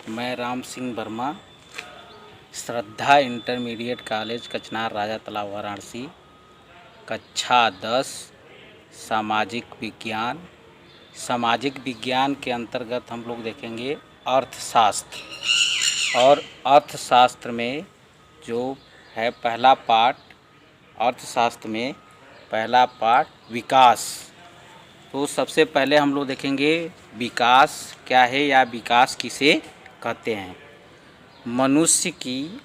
मैं राम सिंह वर्मा, श्रद्धा intermediate college कचनार राजा तालाब वाराणसी, कक्षा 10 सामाजिक विज्ञान। सामाजिक विज्ञान के अंतर्गत हम लोग देखेंगे अर्थशास्त्र। और अर्थशास्त्र में जो है पहला पाठ, अर्थशास्त्र में पहला पाठ विकास। तो सबसे पहले हम लोग देखेंगे विकास क्या है या विकास किसे कहते हैं। मनुष्य की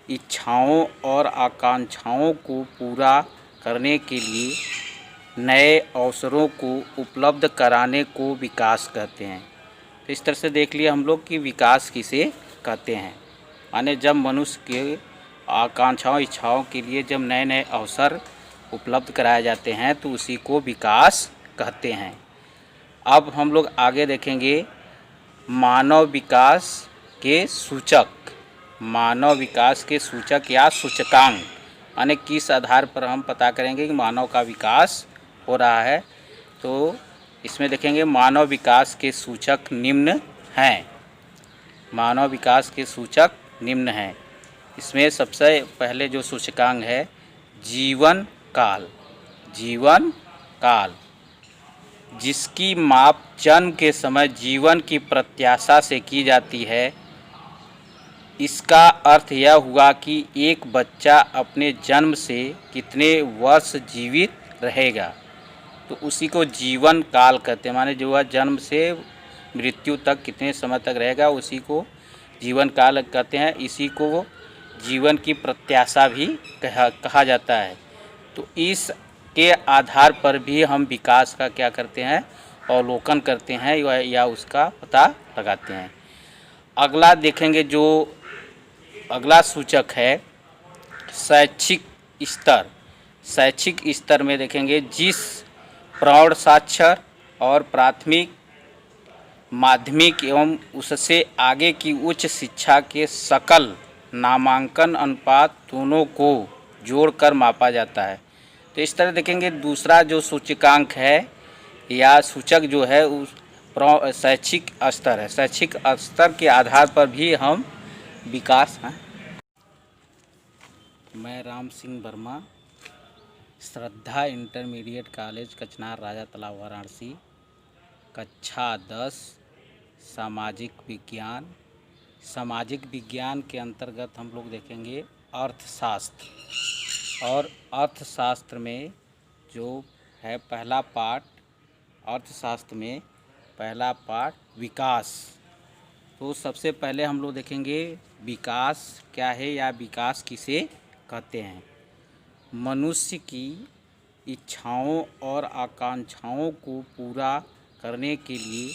इच्छाओं और आकांक्षाओं को पूरा करने के लिए नए अवसरों को उपलब्ध कराने को विकास कहते हैं। तो इस तरह से देख लिया हम लोग कि विकास किसे कहते हैं। माने जब मनुष्य के आकांक्षाओं इच्छाओं के लिए जब नए नए अवसर उपलब्ध कराए जाते हैं तो उसी को विकास कहते हैं। अब हम लोग आगे देखेंगे मानव विकास के सूचक। मानव विकास के सूचक या सूचकांक यानी किस आधार पर हम पता करेंगे कि मानव का विकास हो रहा है। तो इसमें देखेंगे मानव विकास के सूचक निम्न हैं। मानव विकास के सूचक निम्न हैं। इसमें सबसे पहले जो सूचकांक है जीवन काल। जीवन काल जिसकी माप जन्म के समय जीवन की प्रत्याशा से की जाती है। इसका अर्थ यह हुआ कि एक बच्चा अपने जन्म से कितने वर्ष जीवित रहेगा, तो उसी को जीवन काल कहते हैं। माने जो वह जन्म से मृत्यु तक कितने समय तक रहेगा उसी को जीवन काल कहते हैं। इसी को जीवन की प्रत्याशा भी कहा जाता है। तो इस के आधार पर भी हम विकास का क्या करते हैं, अवलोकन करते हैं या उसका पता लगाते हैं। अगला देखेंगे जो अगला सूचक है शैक्षिक स्तर। शैक्षिक स्तर में देखेंगे जिस प्रौढ़ साक्षर और प्राथमिक माध्यमिक एवं उससे आगे की उच्च शिक्षा के सकल नामांकन अनुपात दोनों को जोड़कर मापा जाता है। तो इस तरह देखेंगे दूसरा जो सूचकांक है या सूचक जो है उस शैक्षिक स्तर है। शैक्षिक स्तर के आधार पर भी हम विकास हैं। मैं राम सिंह वर्मा, श्रद्धा इंटरमीडिएट कॉलेज कचनार राजा तालाब वाराणसी, कक्षा 10 सामाजिक विज्ञान। सामाजिक विज्ञान के अंतर्गत हम लोग देखेंगे अर्थशास्त्र। और अर्थशास्त्र में जो है पहला पाठ, अर्थशास्त्र में पहला पाठ विकास। तो सबसे पहले हम लोग देखेंगे विकास क्या है या विकास किसे कहते हैं। मनुष्य की इच्छाओं और आकांक्षाओं को पूरा करने के लिए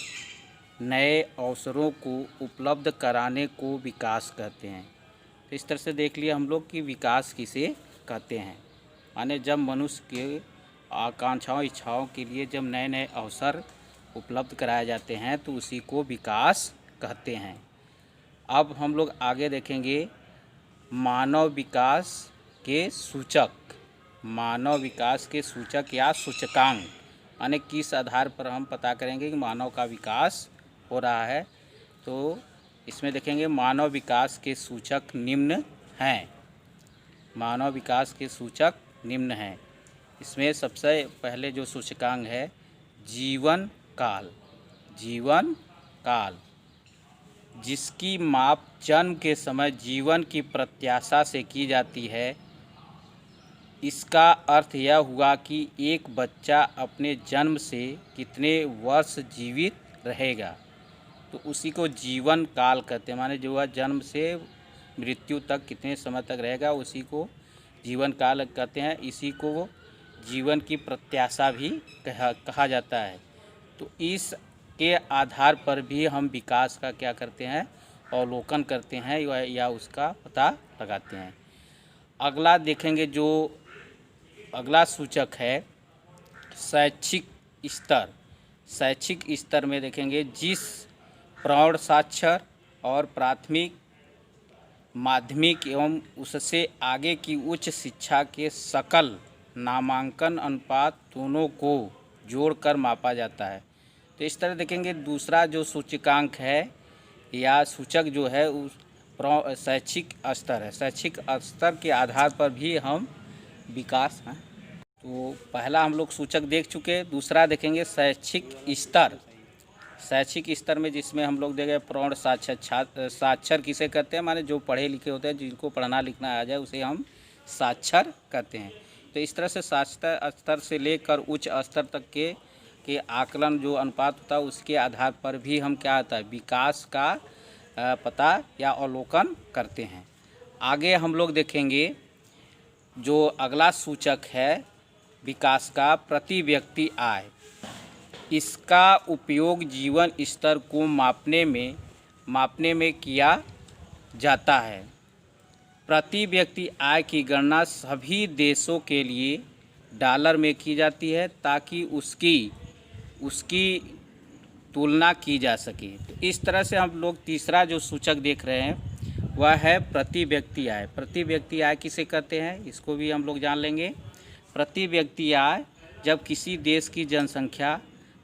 नए अवसरों को उपलब्ध कराने को विकास कहते हैं। तो इस तरह से देख लिया हम लोग कि विकास किसे कहते हैं। माने जब मनुष्य के आकांक्षाओं इच्छाओं के लिए जब नए नए अवसर उपलब्ध कराए जाते हैं तो उसी को विकास कहते हैं। अब हम लोग आगे देखेंगे मानव विकास के सूचक। मानव विकास के सूचक या सूचकांक यानी किस आधार पर हम पता करेंगे कि मानव का विकास हो रहा है। तो इसमें देखेंगे मानव विकास के सूचक निम्न हैं। मानव विकास के सूचक निम्न हैं। इसमें सबसे पहले जो सूचकांक है जीवन काल। जीवन काल जिसकी माप जन्म के समय जीवन की प्रत्याशा से की जाती है। इसका अर्थ यह हुआ कि एक बच्चा अपने जन्म से कितने वर्ष जीवित रहेगा, तो उसी को जीवन काल कहते हैं। माने जो वह जन्म से मृत्यु तक कितने समय तक रहेगा उसी को जीवन काल कहते हैं। इसी को जीवन की प्रत्याशा भी कहा जाता है। तो इस के आधार पर भी हम विकास का क्या करते हैं, अवलोकन करते हैं या उसका पता लगाते हैं। अगला देखेंगे जो अगला सूचक है शैक्षिक स्तर। शैक्षिक स्तर में देखेंगे जिस प्रौढ़ साक्षर और प्राथमिक माध्यमिक एवं उससे आगे की उच्च शिक्षा के सकल नामांकन अनुपात दोनों को जोड़कर मापा जाता है। तो इस तरह देखेंगे दूसरा जो सूचकांक है या सूचक जो है उस शैक्षिक स्तर है। शैक्षिक स्तर के आधार पर भी हम विकास हैं। तो पहला हम लोग सूचक देख चुके, दूसरा देखेंगे शैक्षिक स्तर। शैक्षिक स्तर में जिसमें हम लोग देखेंगे प्रौढ़ साक्षर किसे कहते हैं, माने जो पढ़े लिखे होते हैं, जिनको पढ़ना लिखना आ जाए उसे हम साक्षर कहते हैं। तो इस तरह से साक्षरता स्तर से लेकर उच्च स्तर तक के आकलन जो अनुपात होता है उसके आधार पर भी हम क्या होता है विकास का पता या अवलोकन करते हैं। आगे हम लोग देखेंगे जो अगला सूचक है विकास का, प्रति व्यक्ति आय। इसका उपयोग जीवन स्तर को मापने में किया जाता है। प्रति व्यक्ति आय की गणना सभी देशों के लिए डॉलर में की जाती है ताकि उसकी तुलना की जा सके। तो इस तरह से हम लोग तीसरा जो सूचक देख रहे हैं वह है प्रति व्यक्ति आय। प्रति व्यक्ति आय किसे कहते हैं इसको भी हम लोग जान लेंगे। प्रति व्यक्ति आय जब किसी देश की जनसंख्या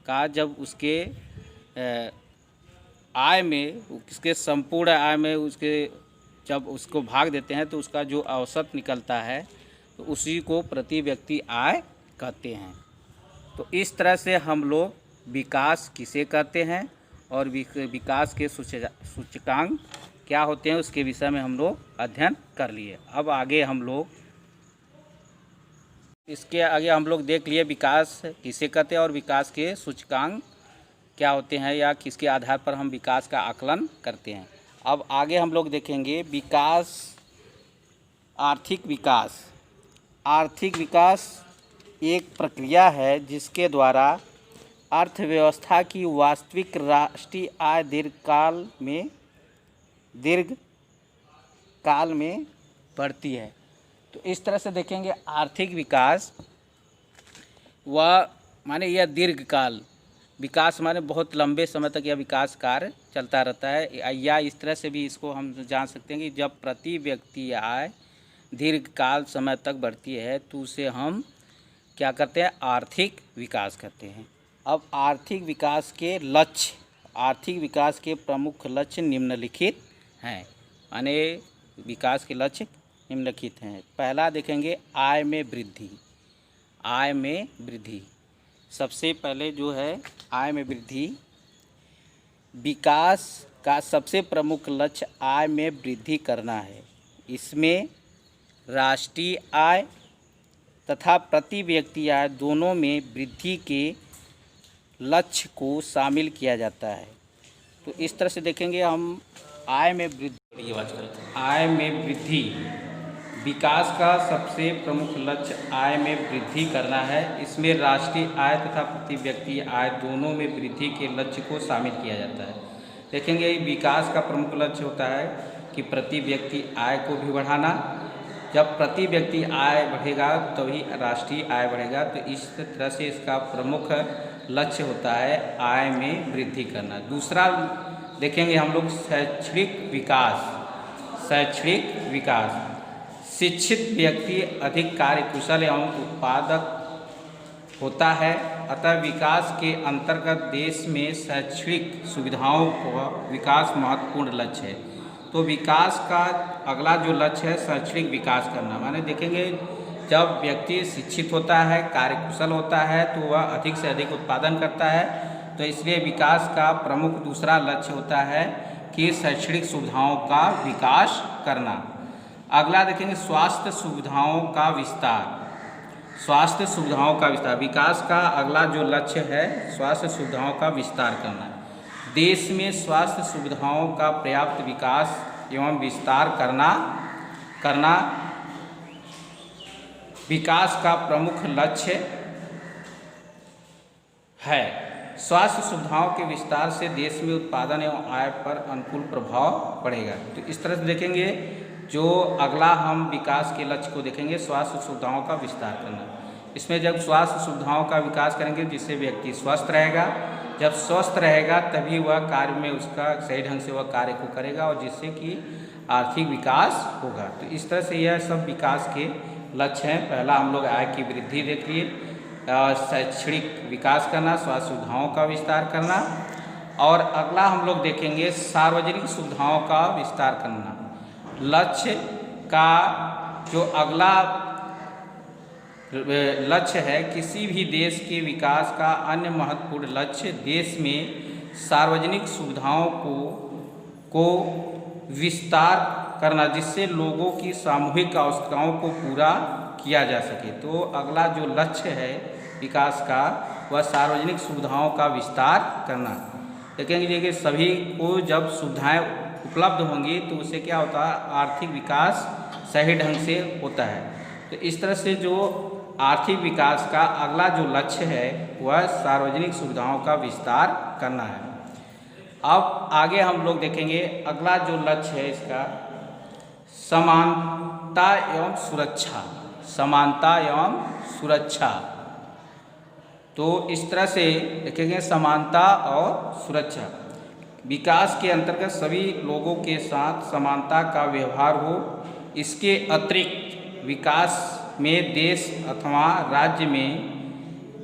का जब उसके आय में, उसके संपूर्ण आय में उसके जब उसको भाग देते हैं तो उसका जो औसत निकलता है तो उसी को प्रति व्यक्ति आय कहते हैं। तो इस तरह से हम लोग विकास किसे कहते हैं और विकास के सूचकांक क्या होते हैं उसके विषय में हम लोग अध्ययन कर लिए। अब आगे हम लोग इसके आगे हम लोग देख लिए विकास किसे कहते हैं और विकास के सूचकांक क्या होते हैं या किसके आधार पर हम विकास का आकलन करते हैं। अब आगे हम लोग देखेंगे विकास, आर्थिक विकास। आर्थिक विकास एक प्रक्रिया है जिसके द्वारा अर्थव्यवस्था की वास्तविक राष्ट्रीय आय दीर्घकाल में बढ़ती है। तो इस तरह से देखेंगे आर्थिक विकास वह माने यह दीर्घकाल विकास माने बहुत लंबे समय तक यह विकास कार्य चलता रहता है। या इस तरह से भी इसको हम जान सकते हैं कि जब प्रति व्यक्ति आय दीर्घकाल समय तक बढ़ती है तो उसे हम क्या करते हैं आर्थिक विकास करते हैं। अब आर्थिक विकास के लक्ष्य, आर्थिक विकास के प्रमुख लक्ष्य निम्नलिखित हैं। माने विकास के लक्ष्य निम्नलिखित हैं। पहला देखेंगे आय में वृद्धि। आय में वृद्धि सबसे पहले जो है आय में वृद्धि। विकास का सबसे प्रमुख लक्ष्य आय में वृद्धि करना है। इसमें राष्ट्रीय आय तथा प्रति व्यक्ति आय दोनों में वृद्धि के लक्ष्य को शामिल किया जाता है। तो इस तरह से देखेंगे हम आय में वृद्धि। आय में वृद्धि विकास का सबसे प्रमुख लक्ष्य आय में वृद्धि करना है। इसमें राष्ट्रीय आय तथा प्रति व्यक्ति आय दोनों में वृद्धि के लक्ष्य को शामिल किया जाता है। देखेंगे विकास का प्रमुख लक्ष्य होता है कि प्रति व्यक्ति आय को भी बढ़ाना। जब प्रति व्यक्ति आय बढ़ेगा तभी राष्ट्रीय आय बढ़ेगा। तो इस तरह से इसका प्रमुख लक्ष्य होता है आय में वृद्धि करना। दूसरा देखेंगे हम लोग शैक्षणिक विकास। शैक्षणिक विकास शिक्षित व्यक्ति अधिक कार्यकुशल एवं उत्पादक होता है, अतः विकास के अंतर्गत देश में शैक्षणिक सुविधाओं का विकास महत्वपूर्ण लक्ष्य है। तो विकास का अगला जो लक्ष्य है शैक्षणिक विकास करना। माने देखेंगे जब व्यक्ति शिक्षित होता है, कार्यकुशल होता है तो वह अधिक से अधिक उत्पादन करता है। तो इसलिए विकास का प्रमुख दूसरा लक्ष्य होता है कि शैक्षणिक सुविधाओं का विकास करना। अगला देखेंगे स्वास्थ्य सुविधाओं का विस्तार। स्वास्थ्य सुविधाओं का विस्तार विकास का अगला जो लक्ष्य है स्वास्थ्य सुविधाओं का विस्तार करना। देश में स्वास्थ्य सुविधाओं का पर्याप्त विकास एवं विस्तार करना विकास का प्रमुख लक्ष्य है। स्वास्थ्य सुविधाओं के विस्तार से देश में उत्पादन एवं आय पर अनुकूल प्रभाव पड़ेगा। तो इस तरह से देखेंगे जो अगला हम विकास के लक्ष्य को देखेंगे स्वास्थ्य सुविधाओं का विस्तार करना। इसमें जब स्वास्थ्य सुविधाओं का विकास करेंगे जिससे व्यक्ति स्वस्थ रहेगा, जब स्वस्थ रहेगा तभी वह कार्य में उसका सही ढंग से वह कार्य को करेगा और जिससे कि आर्थिक विकास होगा। तो इस तरह से यह सब विकास के लक्ष्य हैं। पहला हम लोग आय की वृद्धि देख लिए, शैक्षणिक विकास करना, स्वास्थ्य सुविधाओं का विस्तार करना, और अगला हम लोग देखेंगे सार्वजनिक सुविधाओं का विस्तार करना। लक्ष्य का जो अगला लक्ष्य है, किसी भी देश के विकास का अन्य महत्वपूर्ण लक्ष्य देश में सार्वजनिक सुविधाओं को विस्तार करना, जिससे लोगों की सामूहिक आवश्यकताओं को पूरा किया जा सके। तो अगला जो लक्ष्य है विकास का वह सार्वजनिक सुविधाओं का विस्तार करना। देखेंगे कि सभी को जब सुविधाएं उपलब्ध होंगी तो उससे क्या होता है, आर्थिक विकास सही ढंग से होता है। तो इस तरह से जो आर्थिक विकास का अगला जो लक्ष्य है वह सार्वजनिक सुविधाओं का विस्तार करना है। अब आगे हम लोग देखेंगे अगला जो लक्ष्य है इसका समानता एवं सुरक्षा। समानता एवं सुरक्षा, तो इस तरह से देखेंगे समानता और सुरक्षा। विकास के अंतर्गत सभी लोगों के साथ समानता का व्यवहार हो। इसके अतिरिक्त विकास में देश अथवा राज्य में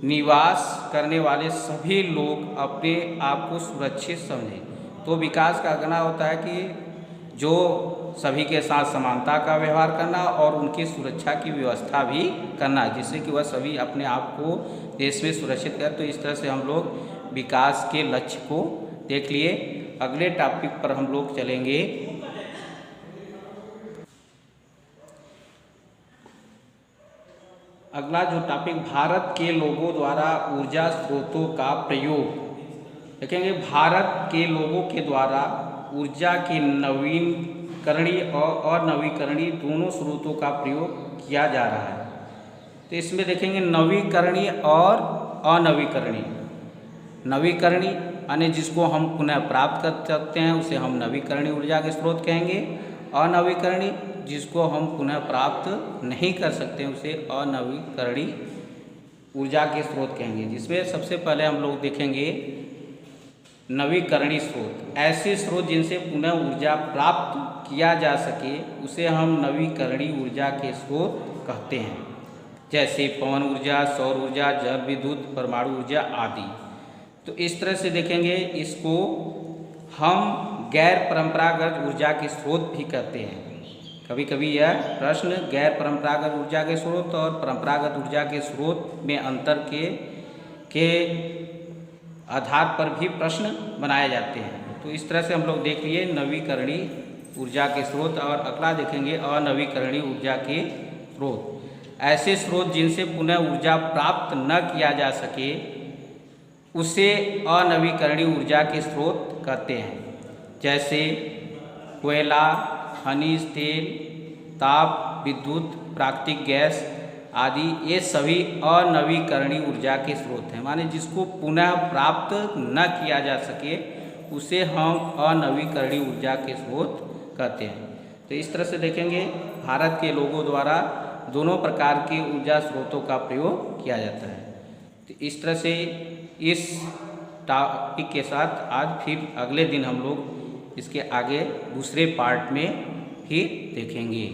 निवास करने वाले सभी लोग अपने आप को सुरक्षित समझें। तो विकास का कहना होता है कि जो सभी के साथ समानता का व्यवहार करना और उनकी सुरक्षा की व्यवस्था भी करना, जिससे कि वह सभी अपने आप को देश में सुरक्षित करें। तो इस तरह से हम लोग विकास के लक्ष्य को देख लिए। अगले टॉपिक पर हम लोग चलेंगे अगला जो टॉपिक भारत के लोगों द्वारा ऊर्जा स्रोतों का प्रयोग। देखेंगे भारत के लोगों के द्वारा ऊर्जा के नवीकरणीय और अनवीकरणीय दोनों स्रोतों का प्रयोग किया जा रहा है। तो इसमें देखेंगे नवीकरणीय और अनवीकरणीय। नवीकरणीय यानी जिसको हम पुनः प्राप्त कर सकते हैं उसे हम नवीकरणीय ऊर्जा के स्रोत कहेंगे। अनवीकरणीय जिसको हम पुनः प्राप्त नहीं कर सकते हैं उसे अनवीकरणीय ऊर्जा के स्रोत कहेंगे। जिसमें सबसे पहले हम लोग देखेंगे नवीकरणीय स्रोत। ऐसे स्रोत जिनसे पुनः ऊर्जा प्राप्त किया जा सके उसे हम नवीकरणीय ऊर्जा के स्रोत कहते हैं, जैसे पवन ऊर्जा, सौर ऊर्जा, जल विद्युत, परमाणु ऊर्जा आदि। तो इस तरह से देखेंगे इसको हम गैर परंपरागत ऊर्जा के स्रोत भी कहते हैं। कभी कभी यह प्रश्न गैर परंपरागत ऊर्जा के स्रोत और परंपरागत ऊर्जा के स्रोत में अंतर के आधार पर भी प्रश्न बनाए जाते हैं। तो इस तरह से हम लोग देख लिए नवीकरणीय ऊर्जा के स्रोत। और अगला देखेंगे अनवीकरणीय ऊर्जा के स्रोत। ऐसे स्रोत जिनसे पुनः ऊर्जा प्राप्त न किया जा सके उसे अनवीकरणीय ऊर्जा के स्रोत कहते हैं, जैसे कोयला, खनिज तेल, ताप विद्युत, प्राकृतिक गैस आदि। ये सभी अनवीकरणीय ऊर्जा के स्रोत हैं, माने जिसको पुनः प्राप्त न किया जा सके उसे हम अनवीकरणीय ऊर्जा के स्रोत कहते हैं। तो इस तरह से देखेंगे भारत के लोगों द्वारा दोनों प्रकार के ऊर्जा स्रोतों का प्रयोग किया जाता है। तो इस तरह से इस टॉपिक के साथ आज फिर अगले दिन हम लोग इसके आगे दूसरे पार्ट में फिर देखेंगे।